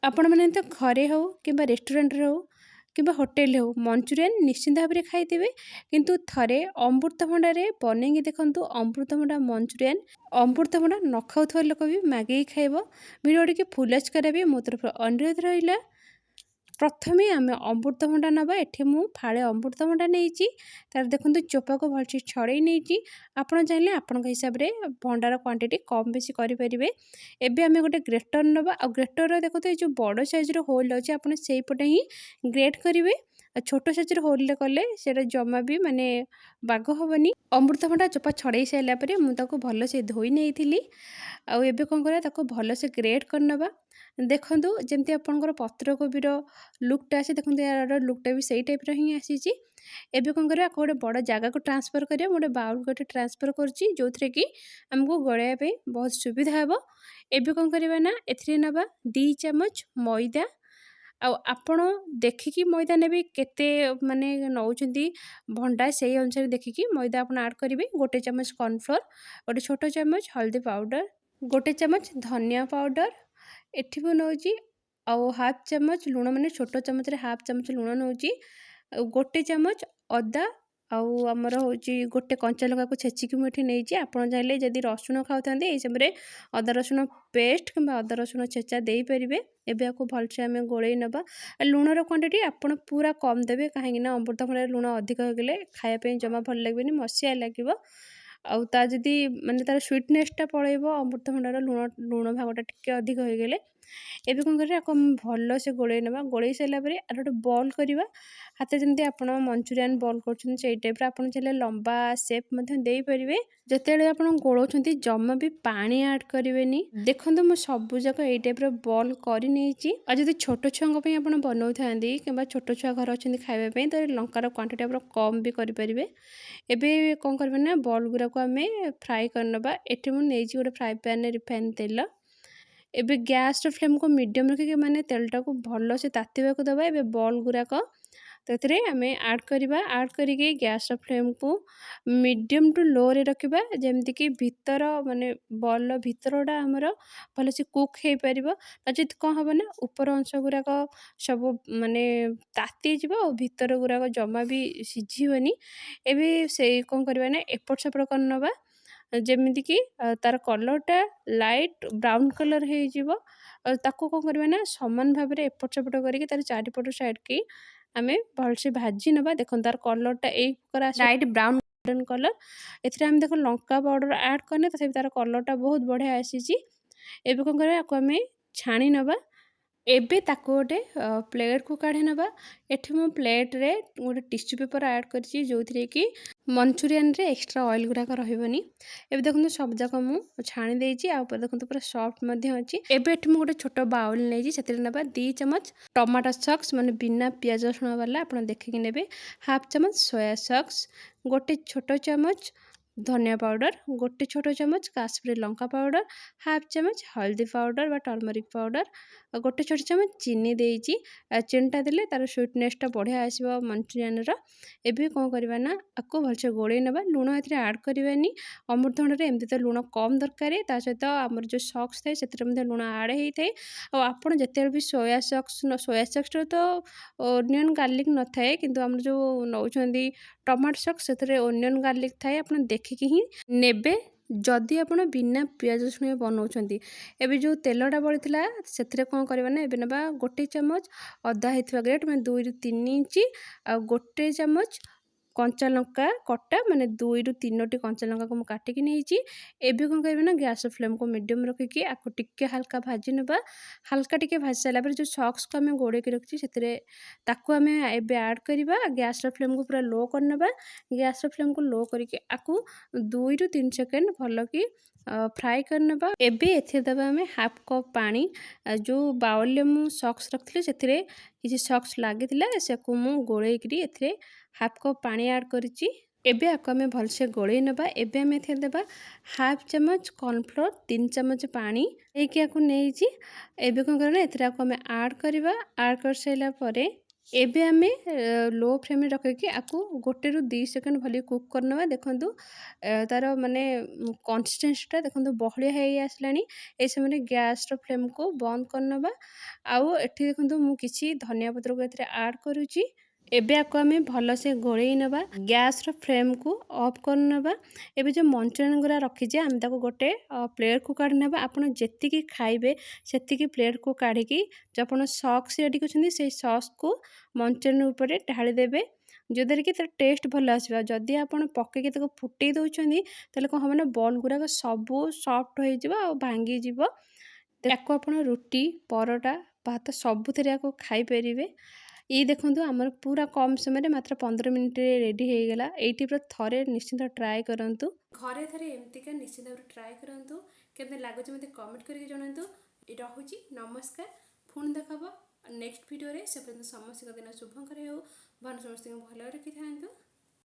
ଆପଣମାନେ ତ ଘରେ ହେଉ କିମ୍ବା ରେଷ୍ଟୁରାଣ୍ଟରେ ହେଉ କିମ୍ବା ହୋଟେଲରେ ହେଉ ମଞ୍ଚୁରିଆନ୍ ନିଶ୍ଚିନ୍ତ ଭାବରେ ଖାଇଥିବେ, କିନ୍ତୁ ଥରେ ଅମୃତଭଣ୍ଡାରେ ବନେଇକି ଦେଖନ୍ତୁ ଅମୃତଭଣ୍ଡା ମଞ୍ଚୁରିଆନ୍। ଅମୃତଭଣ୍ଡା ନ ଖାଉଥିବା ଲୋକ ବି ମାଗିକି ଖାଇବ। ଭିଡ଼ିଓଟିକୁ ଫୁଲ୍ କରିବା ବି ମୋ ତରଫରୁ ଅନୁରୋଧ ରହିଲା। ପ୍ରଥମେ ଆମେ ଅମୃତଭଣ୍ଡା ନେବା। ଏଠି ମୁଁ ଫାଳେ ଅମୃତଭଣ୍ଡା ନେଇଛି, ତାର ଦେଖନ୍ତୁ ଚୋପାକୁ ଭଲସେ ଛଡ଼େଇ ନେଇଛି। ଆପଣ ଚାହିଁଲେ ଆପଣଙ୍କ ହିସାବରେ ଭଣ୍ଡାର କ୍ୱାଣ୍ଟିଟି କମ୍ ବେଶୀ କରିପାରିବେ। ଏବେ ଆମେ ଗୋଟେ ଗ୍ରେଟର ନେବା, ଆଉ ଗ୍ରେଟରରେ ଦେଖନ୍ତୁ ଏଇ ଯେଉଁ ବଡ଼ ସାଇଜ୍ର ହୋଲ୍ ଅଛି ଆପଣ ସେଇପଟେ ହିଁ ଗ୍ରେଟ୍ କରିବେ। ଆଉ ଛୋଟ ସାଇଜ୍ର ହୋଲ୍ରେ କଲେ ସେଇଟା ଜମା ବି ମାନେ ବାଗ ହେବନି। ଅମୃତଭଣ୍ଡା ଚୋପା ଛଡ଼େଇ ସାରିଲା ପରେ ମୁଁ ତାକୁ ଭଲସେ ଧୋଇ ନେଇଥିଲି। ଆଉ ଏବେ କ'ଣ କରିବା, ତାକୁ ଭଲସେ ଗ୍ରେଟ୍ କରିନେବା। ଦେଖନ୍ତୁ ଯେମିତି ଆପଣଙ୍କର ପତ୍ରକୋବିର ଲୁକ୍ଟା ଆସେ, ଦେଖନ୍ତୁ ୟାର ଲୁକ୍ଟା ବି ସେଇ ଟାଇପ୍ର ହିଁ ଆସିଛି। ଏବେ କ'ଣ କରିବା, ଆକୁ ଗୋଟେ ବଡ଼ ଜାଗାକୁ ଟ୍ରାନ୍ସଫର୍ କରିବା। ମୁଁ ଗୋଟେ ବାଉଲ୍ ଗୋଟେ ଟ୍ରାନ୍ସଫର୍ କରୁଛି, ଯେଉଁଥିରେ କି ଆମକୁ ଗୋଳାଇବା ପାଇଁ ବହୁତ ସୁବିଧା ହେବ। ଏବେ କ'ଣ କରିବା ନା, ଏଥିରେ ନେବା 2 ଚାମଚ ମଇଦା। ଆଉ ଆପଣ ଦେଖିକି ମଇଦା ନେବେ, କେତେ ମାନେ ନେଉଛନ୍ତି ଭଣ୍ଡା ସେଇ ଅନୁସାରେ ଦେଖିକି ମଇଦା ଆପଣ ଆଡ଼୍ କରିବେ। 1 ଚାମଚ କର୍ଣ୍ଣଫ୍ଲୋର୍, ଗୋଟେ ଛୋଟ ଚାମଚ ହଳଦୀ ପାଉଡ଼ର, 1 ଚାମଚ ଧନିଆ ପାଉଡ଼ର ଏଠି ମୁଁ ନେଉଛି, ଆଉ 1/2 ଚାମଚ ଲୁଣ, ମାନେ ଛୋଟ ଚାମଚରେ 1/2 ଚାମଚ ଲୁଣ ନେଉଛି। ଆଉ 1 ଚାମଚ ଅଦା, ଆଉ ଆମର ହେଉଛି 1 କଞ୍ଚା ଲଙ୍କାକୁ ଛେଚିକି ମୁଁ ଏଠି ନେଇଛି। ଆପଣ ଚାହିଁଲେ ଯଦି ରସୁଣ ଖାଉଥାନ୍ତି ଏଇ ସମୟରେ ଅଦା ରସୁଣ ପେଷ୍ଟ କିମ୍ବା ଅଦା ରସୁଣ ଛେଚା ଦେଇପାରିବେ। ଏବେ ଆକୁ ଭଲସେ ଆମେ ଗୋଳେଇ ନେବା। ଲୁଣର କ୍ୱାଣ୍ଟିଟି ଆପଣ ପୁରା କମ୍ ଦେବେ, କାହିଁକିନା ଅମୃତଭଣ୍ଡାରେ ଲୁଣ ଅଧିକ ହୋଇଗଲେ ଖାଇବା ପାଇଁ ଜମା ଭଲ ଲାଗିବନି, ମସିଆ ଲାଗିବ। ଆଉ ତା ଯଦି ମାନେ ତାର ସୁଇଟନେସଟା ପଳେଇବ ଅମୃତଭଣ୍ଡାର ଲୁଣ ଭାଗଟା ଟିକେ ଅଧିକ ହୋଇଗଲେ। ଏବେ କ'ଣ କରିବା, ଆକୁ ଆମେ ଭଲସେ ଗୋଳେଇ ନେବା। ଗୋଳେଇ ସାରିଲା ପରେ ଆର ଗୋଟେ ବଲ୍ କରିବା। ହାତରେ ଯେମିତି ଆପଣ ମଞ୍ଚୁରିଆନ୍ ବଲ୍ କରୁଛନ୍ତି ସେଇ ଟାଇପ୍ର, ଆପଣ ଚାହିଁଲେ ଲମ୍ବା ସେପ୍ ମଧ୍ୟ ଦେଇପାରିବେ। ଯେତେବେଳେ ଆପଣ ଗୋଳଉଛନ୍ତି ଜମା ବି ପାଣି ଆଡ଼୍ କରିବେନି। ଦେଖନ୍ତୁ ମୁଁ ସବୁଯାକ ଏଇ ଟାଇପ୍ର ବଲ୍ କରି ନେଇଛି। ଆଉ ଯଦି ଛୋଟ ଛୁଆଙ୍କ ପାଇଁ ଆପଣ ବନାଉଥାନ୍ତି କିମ୍ବା ଛୋଟ ଛୁଆ ଘର ଅଛନ୍ତି ଖାଇବା ପାଇଁ, ତାହେଲେ ଲଙ୍କାର କ୍ୱାଣ୍ଟିଟି ଆପଣ କମ୍ ବି କରିପାରିବେ। ଏବେ କ'ଣ କରିବେ ନା, ବଲ୍ ଗୁଡ଼ାକୁ ଆମେ ଫ୍ରାଏ କରିନେବା। ଏଠି ମୁଁ ନେଇଛି ଗୋଟେ ଫ୍ରାଏ ପ୍ୟାନ୍ରେ ରିଫାଇନ୍ ତେଲ। ଏବେ ଗ୍ୟାସ୍ର ଫ୍ଲେମ୍କୁ ମିଡ଼ିୟମ୍ ରଖିକି ମାନେ ତେଲଟାକୁ ଭଲସେ ତାତିବାକୁ ଦେବା। ଏବେ ବଲ୍ ଗୁଡ଼ାକ ସେଥିରେ ଆମେ ଆଡ଼୍ କରିବା। ଆଡ଼୍ କରିକି ଗ୍ୟାସ୍ର ଫ୍ଲେମ୍କୁ ମିଡ଼ିୟମ୍ ଟୁ ଲୋରେ ରଖିବା, ଯେମିତିକି ଭିତର ମାନେ ବଲ୍ର ଭିତରଟା ଆମର ଭଲସେ କୁକ୍ ହେଇପାରିବ। ନଚେତ୍ କ'ଣ ହେବ ନା, ଉପର ଅଂଶ ଗୁଡ଼ାକ ସବୁ ମାନେ ତାତିଯିବ ଆଉ ଭିତର ଗୁଡ଼ାକ ଜମା ବି ସିଝିବନି। ଏବେ ସେଇ କ'ଣ କରିବା ନା, ଏପଟ ସେପଟ କରିନେବା, ଯେମିତିକି ତାର କଲର୍ଟା ଲାଇଟ୍ ବ୍ରାଉନ୍ କଲର୍ ହେଇଯିବ। ଆଉ ତାକୁ କ'ଣ କରିବା ନା, ସମାନ ଭାବରେ ଏପଟ ସେପଟ କରିକି ତାର ଚାରିପଟ ସାଇଡ଼୍କି ଆମେ ଭଲସେ ଭାଜି ନେବା। ଦେଖନ୍ତୁ ତାର କଲର୍ଟା ଏଇ ପ୍ରକାର ଆସିବ, ଲାଇଟ୍ ବ୍ରାଉନ୍ ଗୋଲ୍ଡେନ୍ କଲର୍। ଏଥିରେ ଆମେ ଦେଖନ୍ତୁ ଲଙ୍କା ପାଉଡ଼ର ଆଡ଼୍ କରିନେ, ତଥାପି ତାର କଲର୍ଟା ବହୁତ ବଢ଼ିଆ ଆସିଛି। ଏବେ କ'ଣ କରିବା, ଆକୁ ଆମେ ଛାଣି ନେବା। ଏବେ ତାକୁ ଗୋଟେ ପ୍ଲେଟ୍କୁ କାଢ଼ି ନେବା। ଏଠି ମୁଁ ପ୍ଲେଟ୍ରେ ଗୋଟେ ଟିସ୍ୟୁ ପେପର୍ ଆଡ଼୍ କରିଛି, ଯେଉଁଥିରେ କି ମଞ୍ଚୁରିଆନ୍ରେ ଏକ୍ସଟ୍ରା ଅଏଲ୍ ଗୁଡ଼ାକ ରହିବନି। ଏବେ ଦେଖନ୍ତୁ ସବୁଯାକ ମୁଁ ଛାଣି ଦେଇଛି, ଆଉ ଉପରେ ଦେଖନ୍ତୁ ପୁରା ସଫ୍ଟ ମଧ୍ୟ ଅଛି। ଏବେ ଏଠି ମୁଁ ଗୋଟେ ଛୋଟ ବାଉଲ୍ ନେଇଛି, ସେଥିରେ ନେବା 2 ଚାମଚ ଟମାଟୋ ସକ୍ସ, ମାନେ ବିନା ପିଆଜ ରସୁଣ ବାଲା, ଆପଣ ଦେଖିକି ନେବେ। 1/2 ଚାମଚ ସୋୟା ସକ୍ସ, 1 ଛୋଟ ଚାମଚ ଧନିଆ ପାଉଡ଼ର, 1 ଛୋଟ ଚାମଚ କାଶ୍ମୀରୀ ଲଙ୍କା ପାଉଡ଼ର, 1/2 ଚାମଚ ହଳଦୀ ପାଉଡ଼ର ବା ଟର୍ମରିକ୍ ପାଉଡ଼ର, ଆଉ 1 ଛୋଟ ଚାମଚ ଚିନି ଦେଇଛି। ଚିନିଟା ଦେଲେ ତାର ସୁଇଟନେସଟା ବଢ଼ିଆ ଆସିବ ମଞ୍ଚୁରିଆନ୍ର। ଏବେ କ'ଣ କରିବା ନା, ଆକୁ ଭଲସେ ଗୋଳେଇ ନେବା। ଲୁଣ ଏଥିରେ ଆଡ଼୍ କରିବାନି, ଅମୃତଭଣ୍ଡାରେ ଏମିତି ତ ଲୁଣ କମ୍ ଦରକାର, ତା ସହିତ ଆମର ଯେଉଁ ସକ୍ସ ଥାଏ ସେଥିରେ ମଧ୍ୟ ଲୁଣ ଆଡ଼୍ ହେଇଥାଏ। ଆଉ ଆପଣ ଯେତେବେଳେ ବି ସୋୟା ସକ୍ସରେ ତ ଓନିଅନ୍ ଗାର୍ଲିକ୍ ନଥାଏ, କିନ୍ତୁ ଆମର ଯେଉଁ ନେଉଛନ୍ତି ଟମାଟୋ ସକ୍ସ ସେଥିରେ ଓନିଅନ୍ ଗାର୍ଲିକ୍ ଥାଏ, ଆପଣ ଦେଖିକି ହିଁ ନେବେ। ଯଦି ଆପଣ ବିନା ପିଆଜ ରସୁଣ ବନାଉଛନ୍ତି, ଏବେ ଯେଉଁ ତେଲଟା ବଳିଥିଲା ସେଥିରେ କ'ଣ କରିବା ନା, ଏବେ ନେବା 1 ଚାମଚ ଅଦା ହେଇଥିବା ଗ୍ରେଟ୍, ମାନେ 2 ରୁ 3 ଇଞ୍ଚ, ଆଉ 1 ଚାମଚ କଞ୍ଚା ଲଙ୍କା କଟା, ମାନେ 2 ରୁ 3ଟି କଞ୍ଚା ଲଙ୍କାକୁ ମୁଁ କାଟିକି ନେଇଛି। ଏବେ କ'ଣ କରିବେ ନା, ଗ୍ୟାସ୍ର ଫ୍ଲେମ୍କୁ ମିଡ଼ିୟମ୍ ରଖିକି ଆକୁ ଟିକେ ହାଲକା ଭାଜି ନେବା। ହାଲକା ଟିକେ ଭାଜି ସାରିଲା ପରେ ଯେଉଁ ସକ୍ସକୁ ଆମେ ଗୋଳେଇକି ରଖିଛି ସେଥିରେ ତାକୁ ଆମେ ଏବେ ଆଡ଼୍ କରିବା। ଗ୍ୟାସ୍ର ଫ୍ଲେମ୍କୁ ପୁରା ଲୋ କରିନେବା। ଗ୍ୟାସ୍ର ଫ୍ଲେମ୍କୁ ଲୋ କରିକି ଆକୁ 2 ରୁ 3 ସେକେଣ୍ଡ ଭଲକି ଫ୍ରାଏ କରିନେବା। ଏବେ ଏଥିରେ ଦେବା ଆମେ 1/2 କପ୍ ପାଣି। ଯେଉଁ ବାଉଲ୍ରେ ମୁଁ ସକ୍ସ ରଖିଥିଲି ସେଥିରେ କିଛି ସକ୍ସ ଲାଗିଥିଲା, ସେକୁ ମୁଁ ଗୋଳେଇକିରି ଏଥିରେ 1/2 କପ୍ ପାଣି ଆଡ଼୍ କରିଛି। ଏବେ ଆକୁ ଆମେ ଭଲସେ ଗୋଳେଇ ନେବା। ଏବେ ଆମେ ଏଥିରେ ଦେବା 1/2 ଚାମଚ କର୍ଣ୍ଣଫ୍ଲୋର୍, 3 ଚାମଚ ପାଣି ଦେଇକି ଆକୁ ନେଇଛି। ଏବେ କ'ଣ କରିବା ନା, ଏଥିରେ ଆକୁ ଆମେ ଆଡ଼୍ କରିବା। ଆଡ଼୍ କରିସାରିଲା ପରେ एबे आमे लो फ्लेम रे रखिकी आकु 1 ରୁ 2 सेकंड भली कुक करनवा देखंतु तार माने कंसिस्टेंसी देखंतु बहलिया हेई आसलानी ए समय गैस रो फ्लेम को बंद करनवा आउ एठी देखंतु मु किछि धनिया पत्र को एथरे ऐड करूची एबे आको आमे भल से गोळेई नबा गैस रो फ्लेम को ऑफ कर नबा एबे जो मंचुरियन गुरा रखी जे हम ताको गोटे प्लेट को काढ नबा आपण जेति की खाइबे सेति की प्लेट को काढी की जो आपण सॉस रेडी करछनी से सॉस को मंचुरियन ऊपर ढाली देबे जोदर कि तर टेस्ट भल आसीबा जदी आपण पके के ताको फुटै दउछनी तले को हम ना बॉल गुरा सब सॉफ्ट होई जिवो आ भांगी जिवो याको आपण रोटी परोटा भात सबुथिरे याको खाई परिबे ये देखंतु हमर पूरा कम समय रे मात्र 15 मिनिट रे रेडी हे गेला एटी पर थरे निश्चित ट्राई करंतु घरे थरे एमती का निश्चित ट्राई करंतु केते लागो जे मते कमेंट करके जणांतु ए रहूची नमस्कार पुन देखबो नेक्स्ट वीडियो रे से पर्यंत समस्त दिन शुभंकर हो भन समस्त भलो रखि थांतु।